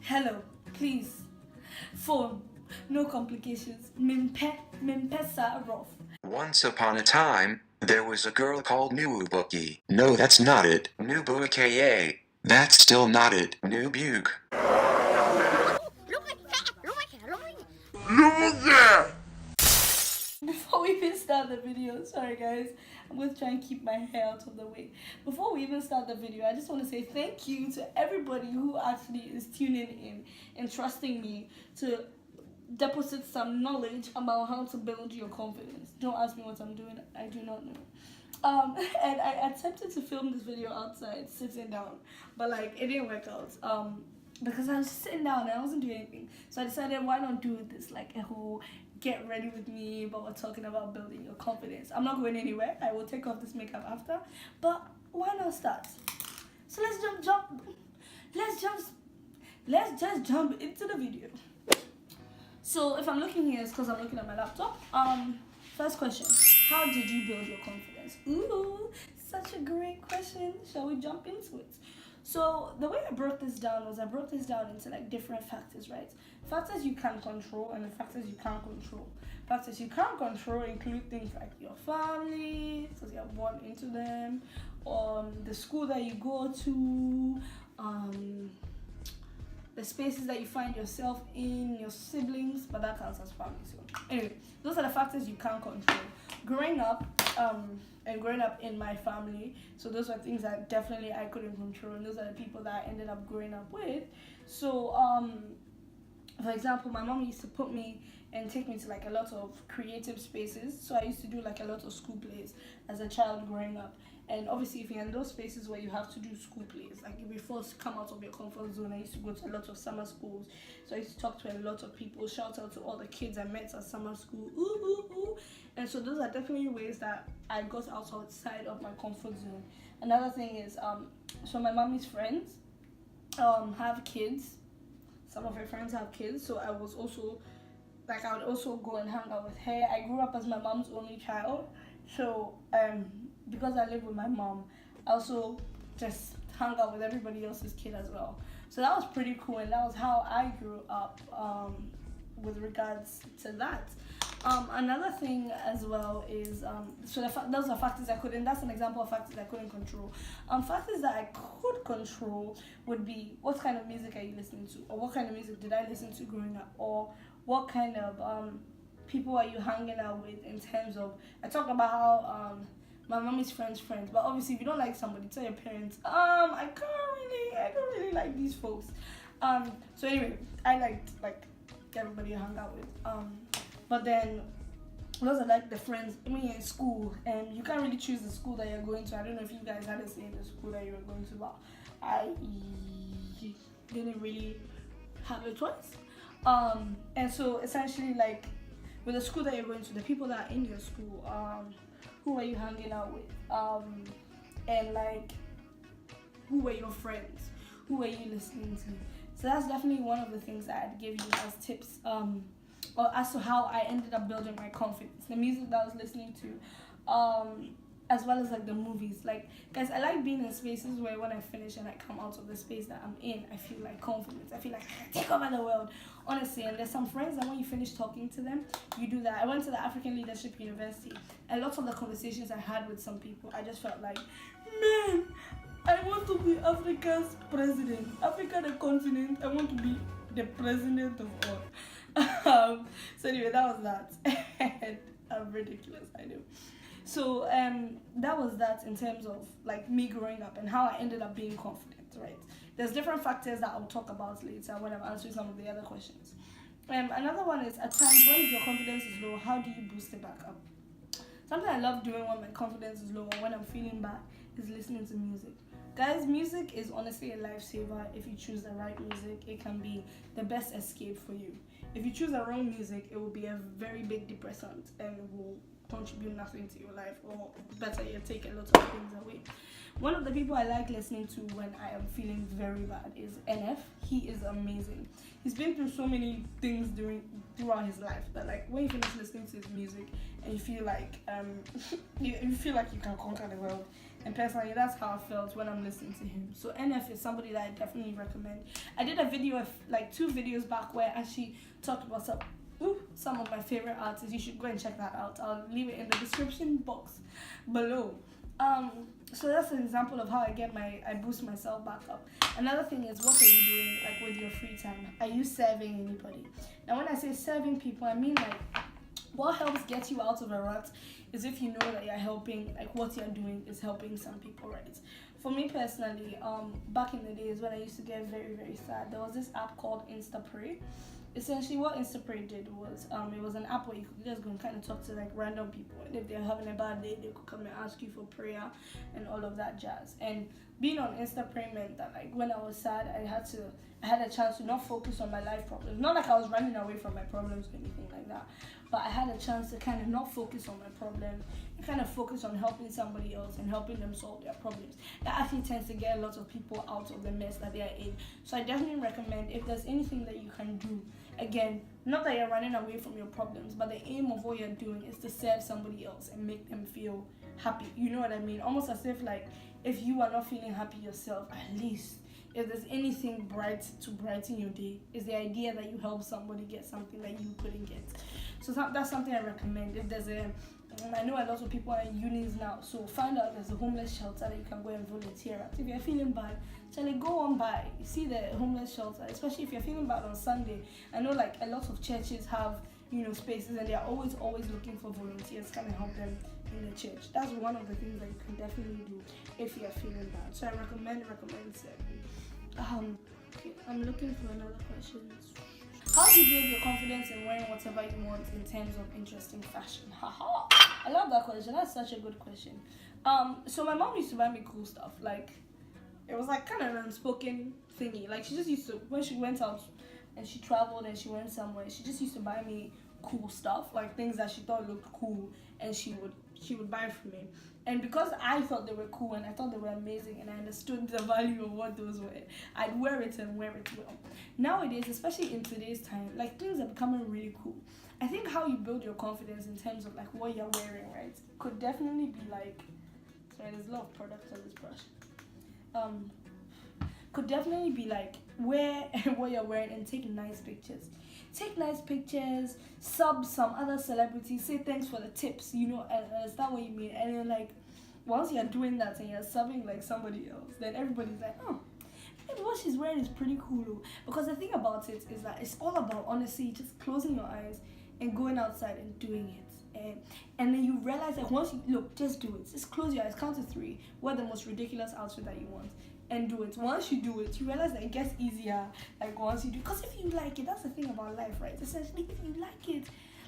Hello, please. Phone, no complications. Mimpe sa rough. Once upon a time, there was a girl called Nubuke. No, that's not it. Nubuke. That's still not it. Nubuke. Nubuke! Before we even start the video, sorry guys, I'm going to try and keep my hair out of the way. Before we even start the video, I just want to say thank you to everybody who actually is tuning in and trusting me to deposit some knowledge about how to build your confidence. Don't ask me what I'm doing, I do not know. And I attempted to film this video outside, sitting down, but like it didn't work out. Because I was sitting down and I wasn't doing anything. So I decided, why not do this like a whole get ready with me, but we're talking about building your confidence. I'm not going anywhere. I will take off this makeup after. But why not start? So let's just jump into the video. So if I'm looking here, it's because I'm looking at my laptop. First question, how did you build your confidence? Ooh, such a great question. Shall we jump into it? So the way I broke this down was I broke this down into like different factors, right? Factors you can control and the factors you can't control. Factors you can't control include things like your family, because you're born into them, the school that you go to, the spaces that you find yourself in, your siblings, but that counts as family. So anyway, those are the factors you can't control. Growing up in my family, so those are things that definitely I couldn't control, and those are the people that I ended up growing up with. So for example, my mom used to put me and take me to like a lot of creative spaces. So I used to do like a lot of school plays as a child growing up. And obviously, if you're in those spaces where you have to do school plays, like if you're forced to come out of your comfort zone, I used to go to a lot of summer schools. So I used to talk to a lot of people, shout out to all the kids I met at summer school, ooh, ooh, ooh. And so those are definitely ways that I got outside of my comfort zone. Another thing is, so my mommy's friends have kids. Some of her friends have kids, so I was also, like I would also go and hang out with her. I grew up as my mom's only child, so because I live with my mom, I also just hung out with everybody else's kid as well. So that was pretty cool, and that was how I grew up with regards to that. Another thing as well is, those are factors I couldn't, that's an example of factors I couldn't control. Factors that I could control would be, what kind of music are you listening to? Or what kind of music did I listen to growing up? Or what kind of people are you hanging out with, in terms of, I talked about how my mommy's friends, but obviously if you don't like somebody, tell your parents, I don't really like these folks. So anyway, I liked like everybody I hung out with. But then those are like the friends when you're in school, and you can't really choose the school that you're going to. I don't know if you guys had a say in the school that you were going to, but I didn't really have a choice. And so essentially, like with the school that you're going to, the people that are in your school, who are you hanging out with? And like, who were your friends? Who were you listening to? So that's definitely one of the things that I'd give you as tips, or as to how I ended up building my confidence. The music that I was listening to, as well as like the movies. Like, guys, I like being in spaces where when I finish and I come out of the space that I'm in, I feel like confidence. I feel like I can take over the world, honestly. And there's some friends that when you finish talking to them, you do that. I went to the African Leadership University. A lot of the conversations I had with some people, I just felt like, man, I want to be Africa's president. Africa, the continent, I want to be the president of all. So anyway, that was that. I'm ridiculous, I know. So that was that in terms of like me growing up and how I ended up being confident, right? There's different factors that I'll talk about later when I'm answering some of the other questions. Another one is, at times when your confidence is low, how do you boost it back up? Something I love doing when my confidence is low or when I'm feeling bad is listening to music. Guys, music is honestly a lifesaver. If you choose the right music, it can be the best escape for you. If you choose the wrong music, it will be a very big depressant and will contribute nothing to your life, or better yet, take a lot of things away. One of the people I like listening to when I am feeling very bad is NF. He is amazing. He's been through so many things throughout his life that, like, when you finish listening to his music and you feel like you feel like you can conquer the world, And personally, that's how I felt when I'm listening to him. So NF is somebody that I definitely recommend. I did a video of like 2 videos back where I actually talked about some of my favorite artists. You should go and check that out. I'll leave it in the description box below. So that's an example of how I boost myself back up. Another thing is, what are you doing like with your free time? Are you serving anybody? Now when I say serving people, I mean like what helps get you out of a rut is if you know that you're helping, like what you're doing is helping some people, right? For me personally, back in the days when I used to get very, very sad, there was this app called Instapray. Essentially what Instapray did was it was an app where you could just go and kind of talk to like random people, and if they're having a bad day they could come and ask you for prayer and all of that jazz. And being on Instapray meant that like when I was sad, I had a chance to not focus on my life problems. Not like I was running away from my problems or anything like that, but I had a chance to kind of not focus on my problem and kind of focus on helping somebody else and helping them solve their problems. That actually tends to get a lot of people out of the mess that they are in. So I definitely recommend, if there's anything that you can do, again, not that you're running away from your problems, but the aim of what you're doing is to serve somebody else and make them feel happy. You know what I mean? Almost as if like if you are not feeling happy yourself, at least if there's anything bright to brighten your day, is the idea that you help somebody get something that you couldn't get. So that's something I recommend. If there's I know a lot of people are in unis now, so find out there's a homeless shelter that you can go and volunteer at. If you're feeling bad, go on by. You see the homeless shelter, especially if you're feeling bad on Sunday. I know like a lot of churches have, spaces, and they're always looking for volunteers, kind of help them in the church. That's one of the things that you can definitely do if you're feeling bad. So I recommend serving. Okay, I'm looking for another question. How do you build your confidence in wearing whatever you want in terms of interesting fashion? Haha, I love that question. That's such a good question. So my mom used to buy me cool stuff. Like, it was like kind of an unspoken thingy. Like, she just used to, when she went out and she traveled and she went somewhere, she just used to buy me cool stuff, like things that she thought looked cool, and she would buy for me. And because I thought they were cool and I thought they were amazing and I understood the value of what those were, I'd wear it and wear it well. Nowadays, especially in today's time, like things are becoming really cool. I think how you build your confidence in terms of like what you're wearing, right, could definitely be like, sorry, there's a lot of products on this brush. Could definitely be like wear what you're wearing and take nice pictures. Take nice pictures, sub some other celebrities, say thanks for the tips, and understand what you mean. And then like once you're doing that and you're subbing like somebody else, then everybody's like, oh, maybe what she's wearing is pretty cool. Because the thing about it is that it's all about honestly just closing your eyes and going outside and doing it. And then you realize that once you just do it. Just close your eyes, count to 3, wear the most ridiculous outfit that you want, and do it. Once you do it, you realize that it gets easier. Like once you do, because if you like it, that's the thing about life, right? Essentially, if you like it,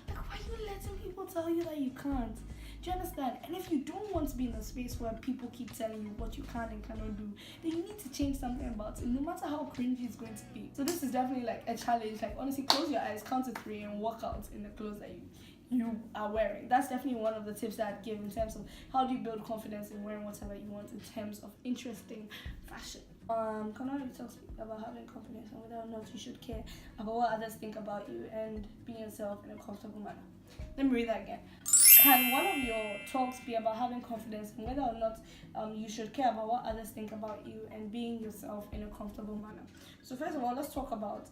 like why are you letting people tell you that you can't? Do you understand? And if you don't want to be in a space where people keep telling you what you can and cannot do, then you need to change something about it, no matter how cringy it's going to be. So this is definitely like a challenge. Like honestly, close your eyes, count to 3, and walk out in the clothes that you are wearing. That's definitely one of the tips that I'd give in terms of how do you build confidence in wearing whatever you want in terms of interesting fashion. Kanali talks about having confidence and whether or not you should care about what others think about you and be yourself in a comfortable manner. Let me read that again. Can one of your talks be about having confidence and whether or not you should care about what others think about you and being yourself in a comfortable manner? So first of all, let's talk about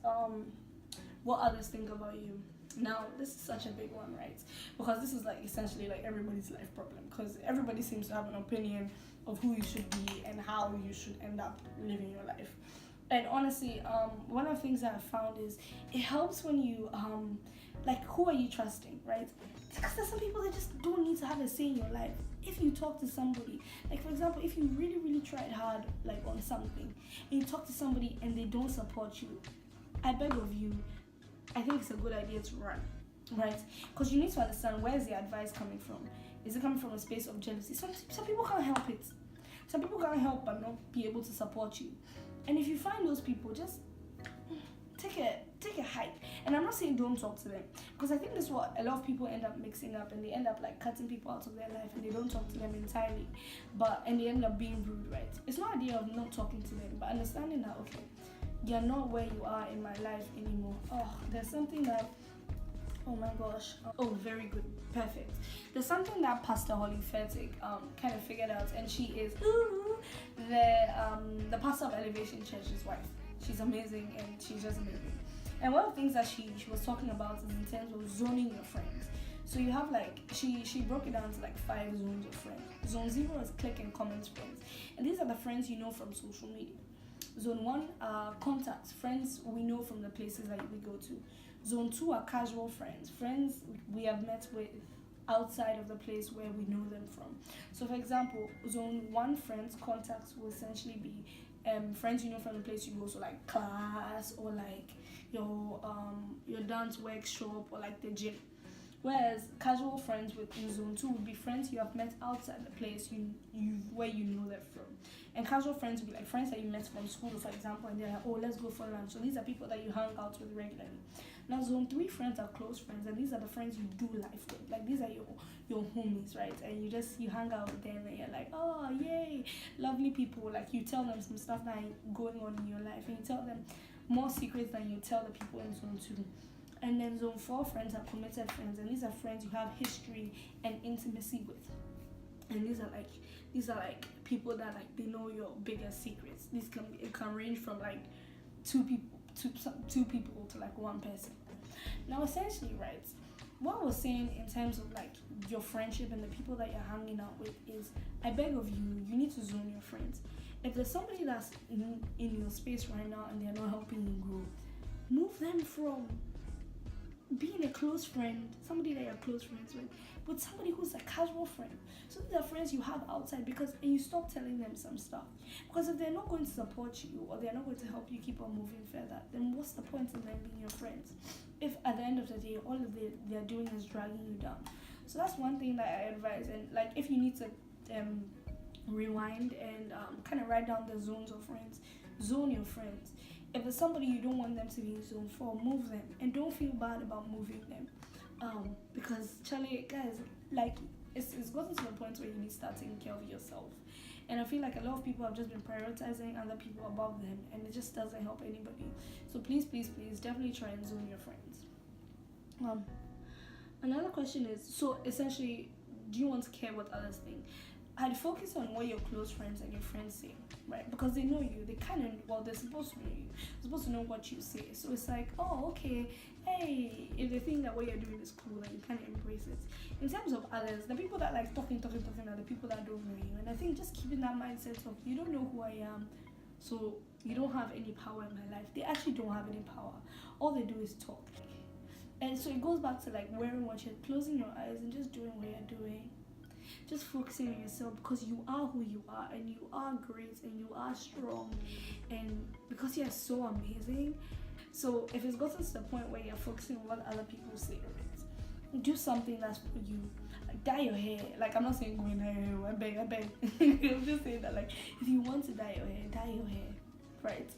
what others think about you. Now, this is such a big one, right? Because this is like essentially like everybody's life problem, because everybody seems to have an opinion of who you should be and how you should end up living your life. And honestly, one of the things that I've found is it helps when you like, who are you trusting, right? Because there's some people that just don't need to have a say in your life. If you talk to somebody, like for example, if you really, really tried hard like on something and you talk to somebody and they don't support you, I beg of you, I think it's a good idea to run, right? Because you need to understand, where is the advice coming from? Is it coming from a space of jealousy? Some people can't help it. Some people can't help but not be able to support you. And if you find those people, just take a hike. And I'm not saying don't talk to them, because I think this is what a lot of people end up mixing up, and they end up like cutting people out of their life and they don't talk to them entirely, and they end up being rude, right? It's not an idea of not talking to them, but understanding that, okay, you're not where you are in my life anymore. Oh, there's something that Oh my gosh. Oh, very good. Perfect. There's something that Pastor Holly Fertig kind of figured out, and she is the pastor of Elevation Church's wife. She's amazing, and she's just amazing. And one of the things that she was talking about is in terms of zoning your friends. So you have like she broke it down to like 5 zones of friends. Zone 0 is click and comment friends, and these are the friends you know from social media. Zone 1 are contacts, friends we know from the places that we go to. Zone 2 are casual friends, friends we have met with outside of the place where we know them from. So for example, Zone 1 friends, contacts will essentially be friends you know from the place you go, so like class or like your dance workshop or like the gym. Whereas casual friends within Zone 2 would be friends you have met outside the place you where you know them from. And casual friends would be like friends that you met from school, for example, and they're like, oh, let's go for lunch. So these are people that you hang out with regularly. Now, Zone 3 friends are close friends, and these are the friends you do life with. Like, these are your homies, right? And you hang out with them, and you're like, oh, yay, lovely people. Like, you tell them some stuff that ain't going on in your life, and you tell them more secrets than you tell the people in Zone 2. And then Zone 4 friends are committed friends, and these are friends you have history and intimacy with. And these are like people that like they know your biggest secrets. It can range from like two people to like one person. Now essentially, right, what I was saying in terms of like your friendship and the people that you're hanging out with is, I beg of you, you need to zone your friends. If there's somebody that's in your space right now and they're not helping you grow, move them from being a close friend, somebody that you're close friends with somebody who's a casual friend. So these are friends you have outside, and you stop telling them some stuff. Because if they're not going to support you or they're not going to help you keep on moving further, then what's the point in them being your friends? If at the end of the day, all of they're doing is dragging you down. So that's one thing that I advise. And like, if you need to rewind and kind of write down the zones of friends, zone your friends. If there's somebody you don't want them to be in Zone 4, move them. And don't feel bad about moving them. Because, Charlie, guys, like, it's gotten to the point where you need to start taking care of yourself. And I feel like a lot of people have just been prioritizing other people above them, and it just doesn't help anybody. So please, please, please, definitely try and zone your friends. Another question is, so essentially, do you want to care what others think? I'd focus on what your close friends and your friends say, right? Because they know you. They kind of, they're supposed to know you. They're supposed to know what you say. So it's like, oh, okay, hey, if they think that what you're doing is cool, then you kind of embrace it. In terms of others, the people that like talking are the people that don't know you. And I think just keeping that mindset of, you don't know who I am, so you don't have any power in my life. They actually don't have any power. All they do is talk. And so it goes back to like wearing what you're, closing your eyes and just doing what you're doing. Just focusing on yourself, because you are who you are, and you are great, and you are strong, and because you're so amazing. So if it's gotten to the point where you're focusing on what other people say, right, do something that's for you. Like dye your hair. Like, I'm not saying go in hair, I beg. I'm just saying that, like, if you want to dye your hair, right?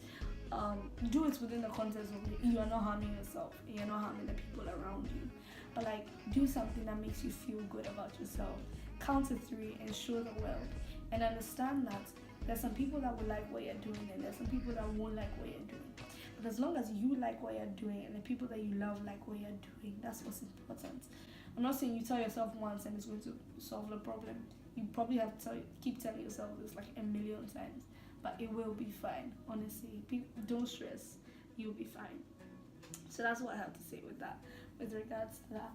Do it within the context of you are not harming yourself, and you're not harming the people around you. But like, do something that makes you feel good about yourself. Count to 3 and show the world, and understand that there's some people that will like what you're doing, and there's some people that won't like what you're doing. But as long as you like what you're doing and the people that you love like what you're doing, that's what's important. I'm not saying you tell yourself once and it's going to solve the problem. You probably have to keep telling yourself this like a million times, but it will be fine. Honestly, don't stress. You'll be fine. So that's what I have to say with that, with regards to that.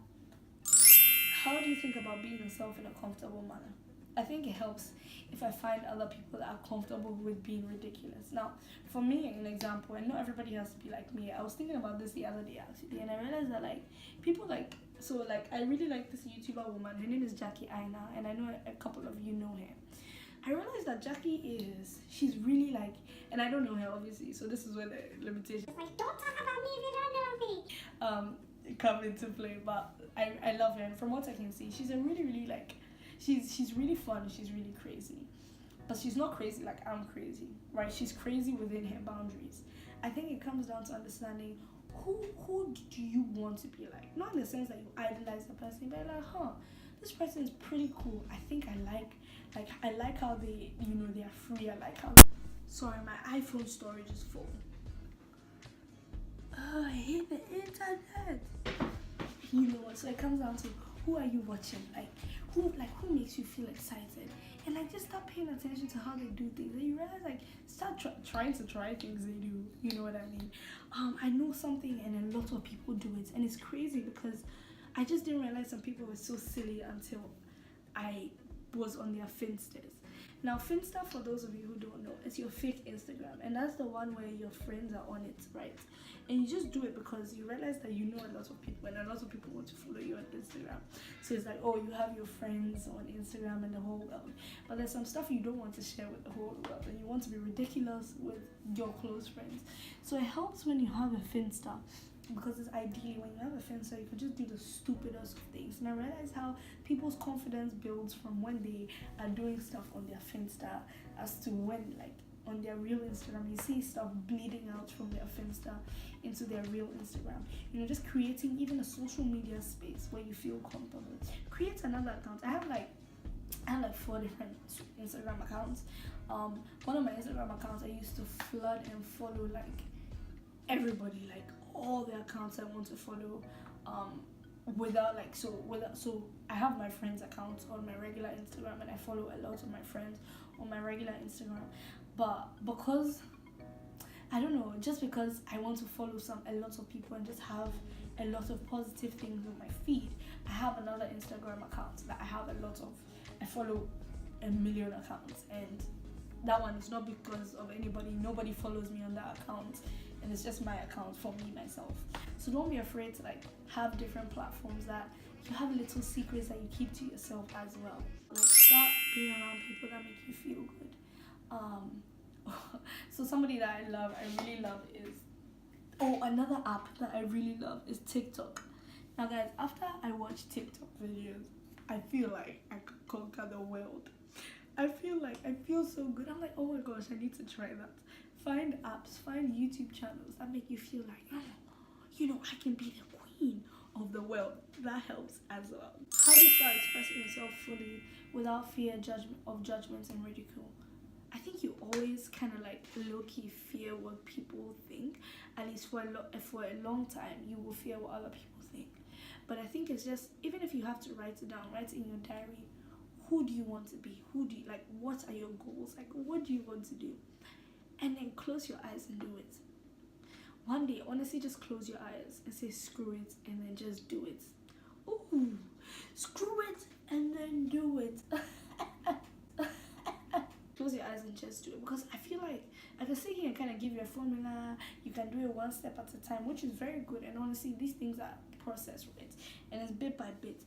How do you think about being yourself in a comfortable manner? I think it helps if I find other people that are comfortable with being ridiculous. Now, for me, an example, and not everybody has to be like me. I was thinking about this the other day actually, and I realized that like people like, so like I really like this YouTuber woman. Her name is Jackie Aina, and I know a couple of you know her. I realized that she's really like, and I don't know her obviously, so this is where the limitation. Like, don't talk about me if you don't know me. Come into play, but I love her, and from what I can see, she's a really like, she's really fun, she's really crazy, but she's not crazy like I'm crazy, right? She's crazy within her boundaries. I think it comes down to understanding who do you want to be like, not in the sense that you idolize the person, but like, this person is pretty cool. I think I like how they, they're free. I like how, sorry, my iPhone storage is full. I hate the internet. you know what? So it comes down to who are you watching? Who makes you feel excited? And just start paying attention to how they do things. And you realize start trying to try things they do. You know what I mean? I know something and a lot of people do it, and it's crazy because I just didn't realize some people were so silly until I was on their Finsters. Now, Finsta, for those of you who don't know, it's your fake Instagram, and that's the one where your friends are on it, right? And you just do it because you realize that you know a lot of people, and a lot of people want to follow you on Instagram. So it's you have your friends on Instagram and the whole world, but there's some stuff you don't want to share with the whole world, and you want to be ridiculous with your close friends. So it helps when you have a Finsta, because it's ideally when you have a Finsta, you can just do the stupidest of things. And I realize how people's confidence builds from when they are doing stuff on their Finsta as to when, on their real Instagram, you see stuff bleeding out from their Finsta into their real Instagram. Just creating even a social media space where you feel comfortable. Create another account. I have 4 different Instagram accounts. One of my Instagram accounts, I used to flood and follow everybody, all the accounts I want to follow, so I have my friends' accounts on my regular Instagram, and I follow a lot of my friends on my regular Instagram. But because I don't know, just because I want to follow a lot of people and just have a lot of positive things on my feed, I have another Instagram account that I follow a million accounts, and that one is not because of anybody. Nobody follows me on that account, and it's just my account for me, myself. So don't be afraid to have different platforms that you have little secrets that you keep to yourself as well. Start being around people that make you feel good. So somebody that I really love is another app that I really love is TikTok. Now guys, after I watch TikTok videos, I feel like I could conquer the world. I feel so good. I'm oh my gosh, I need to try that. Find apps, find YouTube channels that make you feel I can be the queen of the world. That helps as well. How do you start expressing yourself fully without fear of judgments and ridicule? I think you always kind of low-key fear what people think. At least for a long time, you will fear what other people think. But I think it's just, even if you have to write it down, write it in your diary. Who do you want to be? What are your goals? What do you want to do? And then close your eyes and do it. One day, honestly, just close your eyes and say screw it, and then just do it. Ooh, screw it and then do it. Close your eyes and just do it, because I feel like I can sit here and kind of give you a formula. You can do it one step at a time, which is very good. And honestly, these things are processed, right? And it's bit by bit.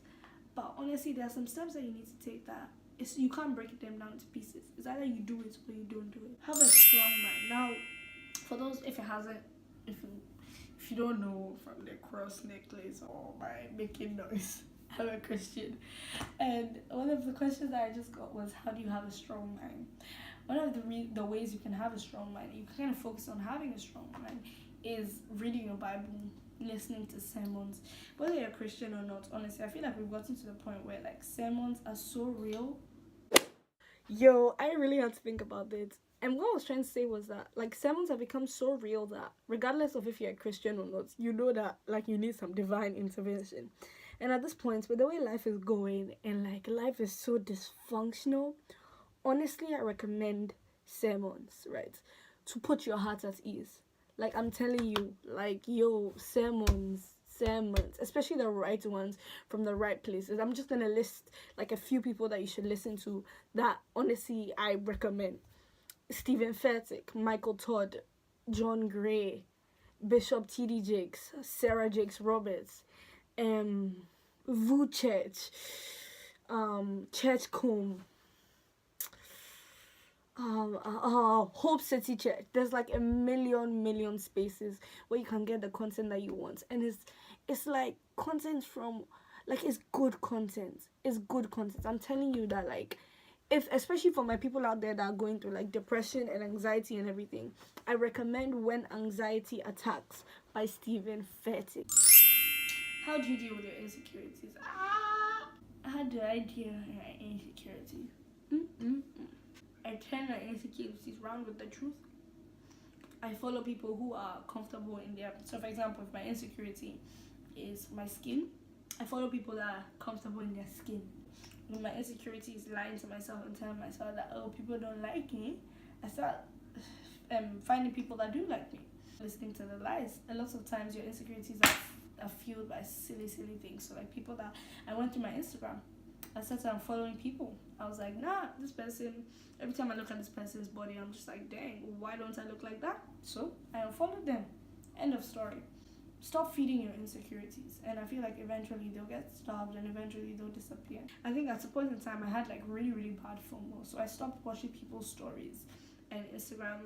But honestly, there are some steps that you need to take that you can't break them down to pieces. It's either you do it or you don't do it. Have a strong mind. Now, for those, if you don't know from the cross necklace or by making noise, I'm a Christian. And one of the questions that I just got was, how do you have a strong mind? One of the ways you can have a strong mind, you can kind of focus on having a strong mind, is reading your Bible, listening to sermons. Whether you're a Christian or not, honestly, I feel like we've gotten to the point where sermons are so real. Yo, I really had to think about this. And what I was trying to say was that sermons have become so real that regardless of if you're a Christian or not, you know that you need some divine intervention. And at this point, with the way life is going and life is so dysfunctional, honestly, I recommend sermons, right? To put your heart at ease. I'm telling you, sermons, especially the right ones from the right places. I'm just gonna list a few people that you should listen to that honestly I recommend. Stephen Furtick, Michael Todd, John Gray, Bishop T.D. Jakes, Sarah Jakes Roberts, Vu Church, Churchcomb, Hope City Church. There's a million spaces where you can get the content that you want, and it's content from it's good content. It's good content. I'm telling you that especially for my people out there that are going through depression and anxiety and everything, I recommend When Anxiety Attacks by Stephen Furtick. How do you deal with your insecurities? How do I deal with my insecurities? I turn my insecurities around with the truth. I follow people who are comfortable in their... So, for example, if my insecurity is my skin, I follow people that are comfortable in their skin. When my insecurities lying to myself and telling myself that, oh, people don't like me, I start finding people that do like me. Listening to the lies. A lot of times your insecurities are fueled by silly things. So like people that I went through my Instagram, I started unfollowing people. I was like, nah, this person, every time I look at this person's body, I'm just like, dang, why don't I look like that? So I unfollowed them. End of story. Stop feeding your insecurities, and I feel like eventually they'll get stopped and eventually they'll disappear. I think at a point in time I had like really bad FOMO, so I stopped watching people's stories and Instagram.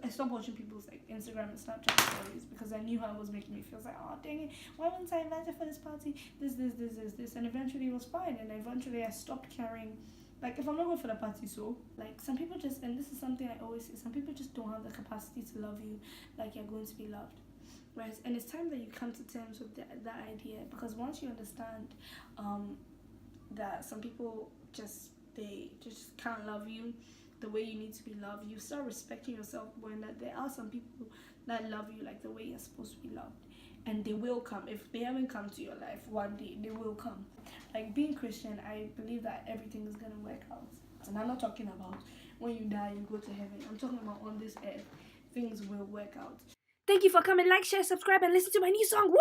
I stopped watching people's like Instagram and Snapchat stories because I knew how it was making me feel. I was like, oh dang it, why wasn't I invited for this party? This, and eventually it was fine. And eventually I stopped caring. Like if I'm not going for the party, so like some people just, and this is something I always say, some people just don't have the capacity to love you like you're going to be loved. Right, and it's time that you come to terms with that idea, because once you understand that some people they just can't love you the way you need to be loved, you start respecting yourself more, and that there are some people that love you like the way you're supposed to be loved, and they will come. If they haven't come to your life, one day they will come. Like being Christian, I believe that everything is gonna work out, and I'm not talking about when you die you go to heaven. I'm talking about on this earth, things will work out. Thank you for coming. Like, share, subscribe, and listen to my new song. Woo!